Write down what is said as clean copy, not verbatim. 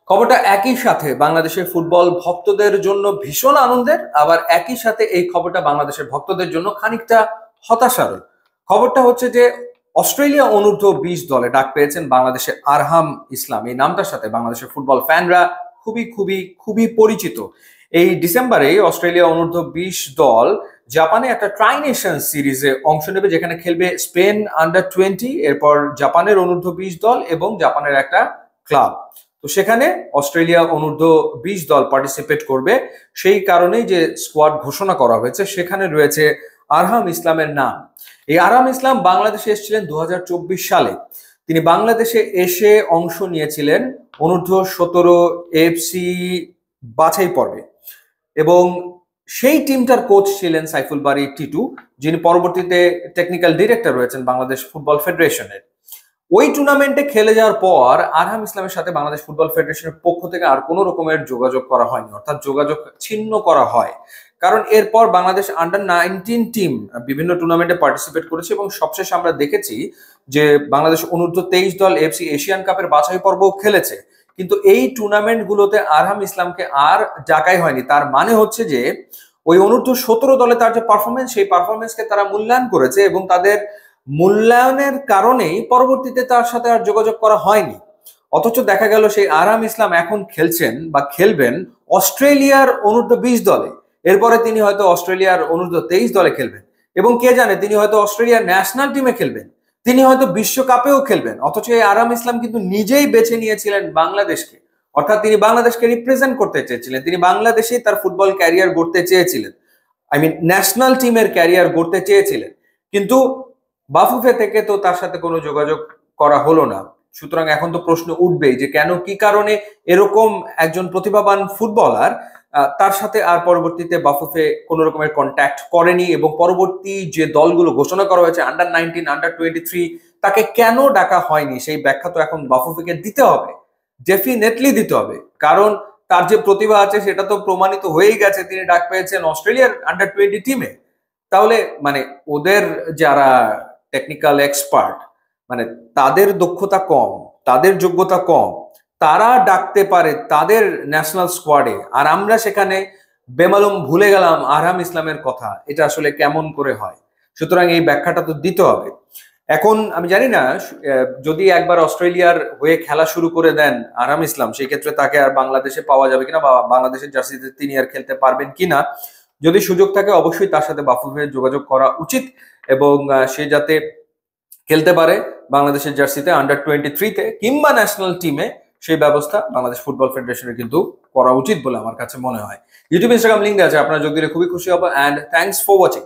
খবরটা একই সাথে বাংলাদেশের ফুটবল ভক্তদের জন্য ভীষণ আনন্দের, আবার একই সাথে এই খবরটা বাংলাদেশের ভক্তদের জন্য খানিকটা হতাশার। খবরটা হচ্ছে যে অস্ট্রেলিয়া অনূর্ধ্ব 20 দলে ডাক পেয়েছেন বাংলাদেশের আরহাম ইসলাম। এই নামটার সাথে বাংলাদেশের ফুটবল ফ্যানরা খুবই খুবই খুবই পরিচিত। এই ডিসেম্বরে অস্ট্রেলিয়া অনূর্ধ্ব 20 দল জাপানে একটা ট্রাই নেশন সিরিজে অংশ নেবে, যেখানে খেলবে স্পেন আন্ডার 20, এরপর জাপানের অনূর্ধ্ব 20 দল এবং জাপানের একটা ক্লাব। তো সেখানে অস্ট্রেলিয়া অনূর্ধ্ব 20 দল পার্টিসিপেট করবে। সেই কারণেই যে স্কোয়াড ঘোষণা করা হয়েছে সেখানে রয়েছে আরহাম ইসলামের নাম। এই আরহাম ইসলাম বাংলাদেশে এসেছিলেন 2024 সালে। তিনি বাংলাদেশে এসে অংশ নিয়েছিলেন অনূর্ধ্ব 17 এএফসি বাছাই পর্বে, এবং সেই টিমটার কোচ ছিলেন সাইফুল বারী টিটু, যিনি পরবর্তীতে টেকনিক্যাল ডিরেক্টর রয়েছেন বাংলাদেশ ফুটবল ফেডারেশনের। ওই টুর্নামেন্টে খেলে যাওয়ার পর আরহাম ইসলামের সাথে বাংলাদেশ ফুটবল ফেডারেশনের পক্ষ থেকে আর কোনো রকমের যোগাযোগ করা হয়নি, অর্থাৎ যোগাযোগ ছিন্ন করা হয়। কারণ এরপর বাংলাদেশ আন্ডার 19 টিম বিভিন্ন টুর্নামেন্টে পার্টিসিপেট করেছে, এবং সবশেষে আমরা দেখেছি যে বাংলাদেশ অনূর্ধ্ব 23 দল এফসি এশিয়ান কাপের বাছাই পর্বও খেলেছে। কিন্তু এই টুর্নামেন্টগুলোতে আরহাম ইসলামকে আর ডাকাই হয়নি। তার মানে হচ্ছে যে ওই অনূর্ধ্ব 17 দলে তার যে পারফরমেন্স, সেই পারফরমেন্সকে তারা মূল্যায়ন করেছে, এবং তাদের মূল্যায়নের কারণেই পরবর্তীতে তার সাথে আর যোগাযোগ করা হয়নি। অথচ দেখা গেল সেই আরহাম ইসলাম এখন খেলছেন বা খেলবেন অস্ট্রেলিয়ার অনূর্ধ্ব 20 দলে। এরপরে তিনি হয়তো অস্ট্রেলিয়ার অনূর্ধ্ব 23 দলে খেলবেন, এবং কে জানে তিনি হয়তো অস্ট্রেলিয়ার ন্যাশনাল টিমে খেলবেন, তিনি হয়তো বিশ্বকাপেও খেলবেন। অথচ এই আরহাম ইসলাম কিন্তু নিজেই বেছে নিয়েছিলেন বাংলাদেশকে, অর্থাৎ তিনি বাংলাদেশকে রিপ্রেজেন্ট করতে চেয়েছিলেন, তিনি বাংলাদেশেই তার ফুটবল ক্যারিয়ার গড়তে চেয়েছিলেন, ন্যাশনাল টিমের ক্যারিয়ার গড়তে চেয়েছিলেন। কিন্তু বাফুফে থেকে তো তার সাথে কোনো যোগাযোগ করা হলো না। সুতরাং এখন তো প্রশ্ন উঠবেই যে কেন, কি কারণে এরকম একজন প্রতিভাবান ফুটবলার তার সাথে আর পরবর্তীতে বাফুফে কোনো রকমের কন্ট্যাক্ট করেনি, এবং পরবর্তী যে দলগুলো ঘোষণা করা হয়েছে আন্ডার 19, আন্ডার 23, তাকে কেন ডাকা হয়নি সেই ব্যাখ্যা তো এখন বাফুফেকে দিতে হবে, ডেফিনেটলি দিতে হবে। কারণ তার যে প্রতিভা আছে সেটা তো প্রমাণিত হয়েই গেছে, তিনি ডাক পেয়েছেন অস্ট্রেলিয়ার আন্ডার 20 টিমে। তাহলে ওদের যারা টেকনিক্যাল এক্সপার্ট, তাদের দক্ষতা কম, তাদের যোগ্যতা কম, তারা ডাকতে পারে তাদের ন্যাশনাল স্কোয়াডে, আর আমরা সেখানে বেমালুম ভুলে গেলাম আরহাম ইসলামের কথা। এটা আসলে কেমন করে হয়? সুতরাং এই ব্যাখ্যাটা তো দিতে হবে। এখন আমি জানি না, যদি একবার অস্ট্রেলিয়ার হয়ে খেলা শুরু করে দেন আরহাম ইসলাম, সেই ক্ষেত্রে তাকে আর বাংলাদেশে পাওয়া যাবে কিনা, বা বাংলাদেশের জার্সিতে তিনি আর খেলতে পারবেন কিনা। যদি সুযোগ থাকে অবশ্যই তার সাথে বাফুফের যোগাযোগ করা উচিত, এবং সে যাতে খেলতে পারে বাংলাদেশের জার্সিতে আন্ডার 23-তে কিংবা ন্যাশনাল টিমে, সেই ব্যবস্থা বাংলাদেশ ফুটবল ফেডারেশনের কিন্তু করা উচিত বলে আমার কাছে মনে হয়। ইউটিউব ইনস্টাগ্রাম লিঙ্ক আছে, আপনারা যোগ দিলে খুবই খুশি হবো। And thanks for watching.